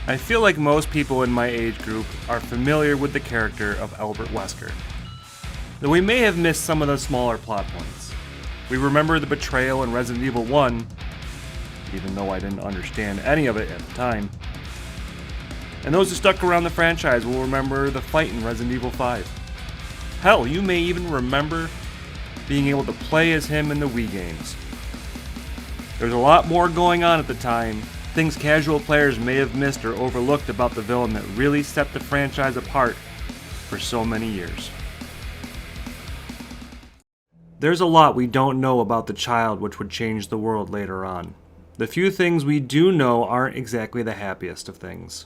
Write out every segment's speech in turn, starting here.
I feel like most people in my age group are familiar with the character of Albert Wesker, though we may have missed some of the smaller plot points. We remember the betrayal in Resident Evil 1, even though I didn't understand any of it at the time. And those who stuck around the franchise will remember the fight in Resident Evil 5. Hell, you may even remember being able to play as him in the Wii games. There's a lot more going on at the time, things casual players may have missed or overlooked about the villain that really set the franchise apart for so many years. There's a lot we don't know about the child which would change the world later on. The few things we do know aren't exactly the happiest of things.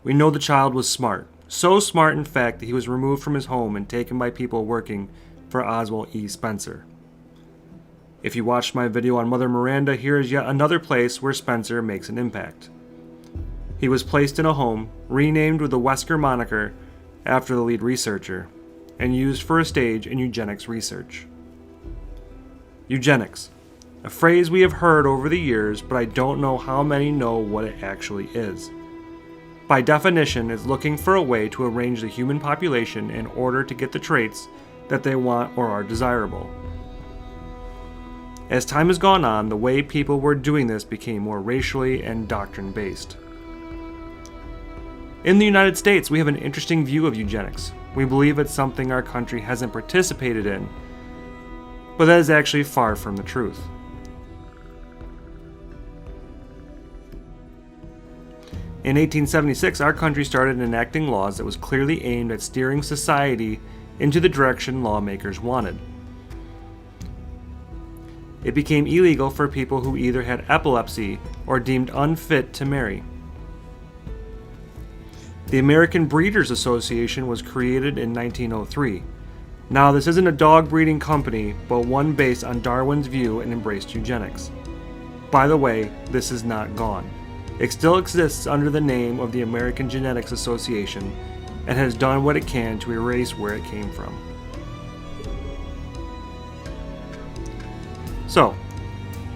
We know the child was smart. So smart, in fact, that he was removed from his home and taken by people working for Oswald E. Spencer. If you watched my video on Mother Miranda, here is yet another place where Spencer makes an impact. He was placed in a home, renamed with the Wesker moniker after the lead researcher, and used for a stage in eugenics research. Eugenics, a phrase we have heard over the years, but I don't know how many know what it actually is. By definition, it's looking for a way to arrange the human population in order to get the traits that they want or are desirable. As time has gone on, the way people were doing this became more racially and doctrine-based. In the United States, we have an interesting view of eugenics. We believe it's something our country hasn't participated in, but that is actually far from the truth. In 1876, our country started enacting laws that was clearly aimed at steering society into the direction lawmakers wanted. It became illegal for people who either had epilepsy or deemed unfit to marry. The American Breeders Association was created in 1903. Now, this isn't a dog breeding company, but one based on Darwin's view and embraced eugenics. By the way, this is not gone. It still exists under the name of the American Genetics Association and has done what it can to erase where it came from. So,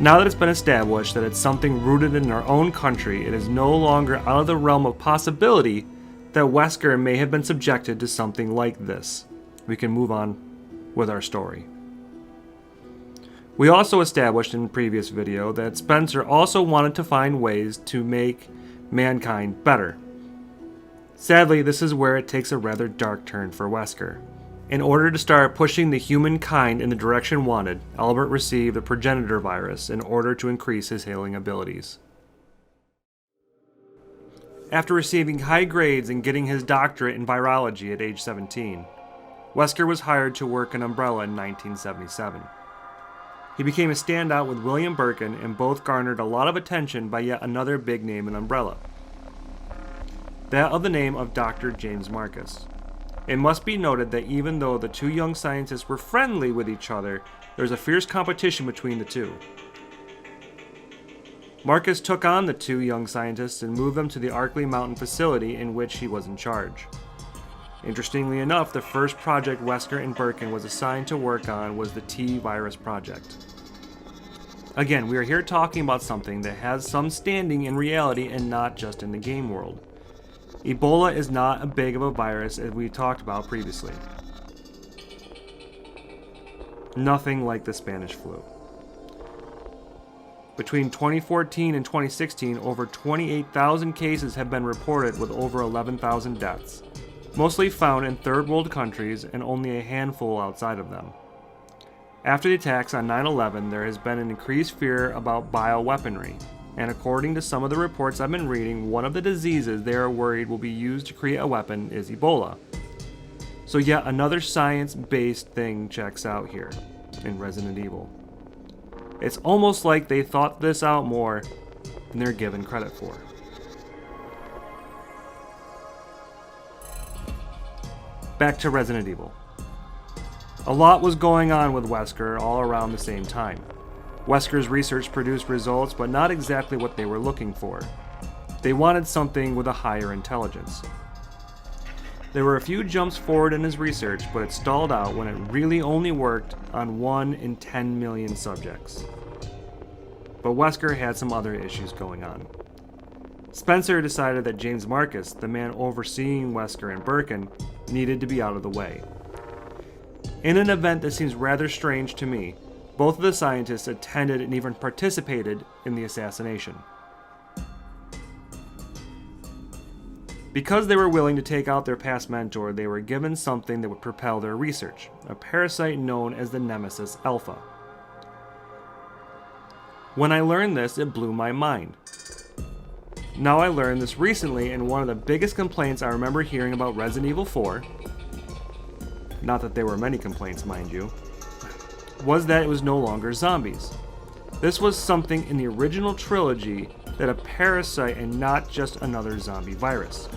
now that it's been established that it's something rooted in our own country, it is no longer out of the realm of possibility that Wesker may have been subjected to something like this. We can move on with our story. We also established in a previous video that Spencer also wanted to find ways to make mankind better. Sadly, this is where it takes a rather dark turn for Wesker. In order to start pushing the humankind in the direction wanted, Albert received the progenitor virus in order to increase his healing abilities. After receiving high grades and getting his doctorate in virology at age 17, Wesker was hired to work in Umbrella in 1977. He became a standout with William Birkin and both garnered a lot of attention by yet another big name in Umbrella, that of the name of Dr. James Marcus. It must be noted that even though the two young scientists were friendly with each other, there was a fierce competition between the two. Marcus took on the two young scientists and moved them to the Arkley Mountain facility in which he was in charge. Interestingly enough, the first project Wesker and Birkin was assigned to work on was the T-Virus project. Again, we are here talking about something that has some standing in reality and not just in the game world. Ebola is not as big of a virus as we talked about previously. Nothing like the Spanish flu. Between 2014 and 2016, over 28,000 cases have been reported with over 11,000 deaths, mostly found in third world countries and only a handful outside of them. After the attacks on 9/11, there has been an increased fear about bioweaponry, and according to some of the reports I've been reading, one of the diseases they are worried will be used to create a weapon is Ebola. So yet another science-based thing checks out here in Resident Evil. It's almost like they thought this out more than they're given credit for. Back to Resident Evil. A lot was going on with Wesker all around the same time. Wesker's research produced results, but not exactly what they were looking for. They wanted something with a higher intelligence. There were a few jumps forward in his research, but it stalled out when it really only worked on 1 in 10 million subjects. But Wesker had some other issues going on. Spencer decided that James Marcus, the man overseeing Wesker and Birkin, needed to be out of the way. In an event that seems rather strange to me, both of the scientists attended and even participated in the assassination. Because they were willing to take out their past mentor, they were given something that would propel their research, a parasite known as the Nemesis Alpha. When I learned this, it blew my mind. Now I learned this recently, and one of the biggest complaints I remember hearing about Resident Evil 4, not that there were many complaints, mind you, was that it was no longer zombies. This was something in the original trilogy, that a parasite and not just another zombie virus.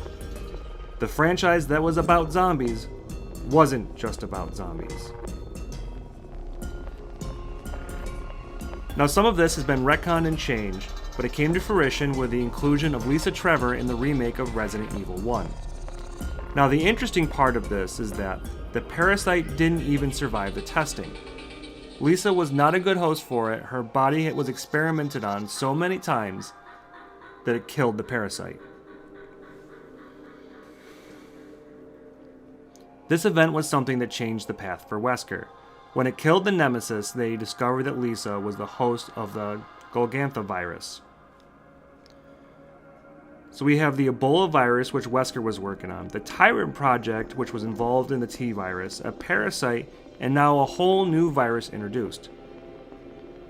The franchise that was about zombies wasn't just about zombies. Now some of this has been retconned and changed, but it came to fruition with the inclusion of Lisa Trevor in the remake of Resident Evil 1. Now the interesting part of this is that the parasite didn't even survive the testing. Lisa was not a good host for it. Her body was experimented on so many times that it killed the parasite. This event was something that changed the path for Wesker. When it killed the Nemesis, they discovered that Lisa was the host of the Golgantha virus. So we have the Ebola virus, which Wesker was working on, the Tyrant Project, which was involved in the T virus, a parasite, and now a whole new virus introduced.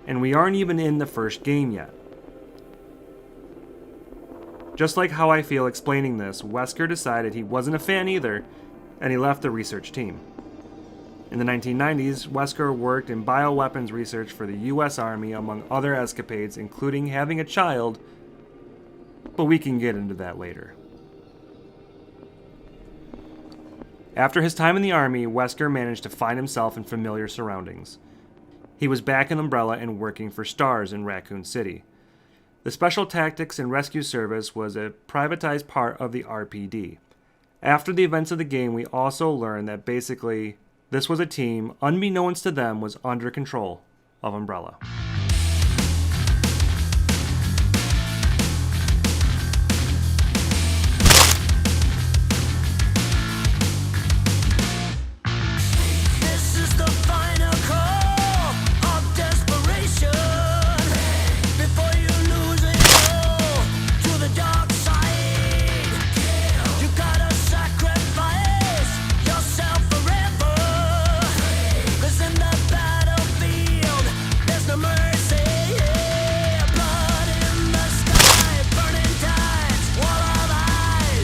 And we aren't even in the first game yet. Just like how I feel explaining this, Wesker decided he wasn't a fan either, and he left the research team. In the 1990s, Wesker worked in bioweapons research for the US Army, among other escapades, including having a child, but we can get into that later. After his time in the Army, Wesker managed to find himself in familiar surroundings. He was back in Umbrella and working for STARS in Raccoon City. The Special Tactics and Rescue Service was a privatized part of the RPD. After the events of the game, we also learned that basically this was a team, unbeknownst to them, was under control of Umbrella.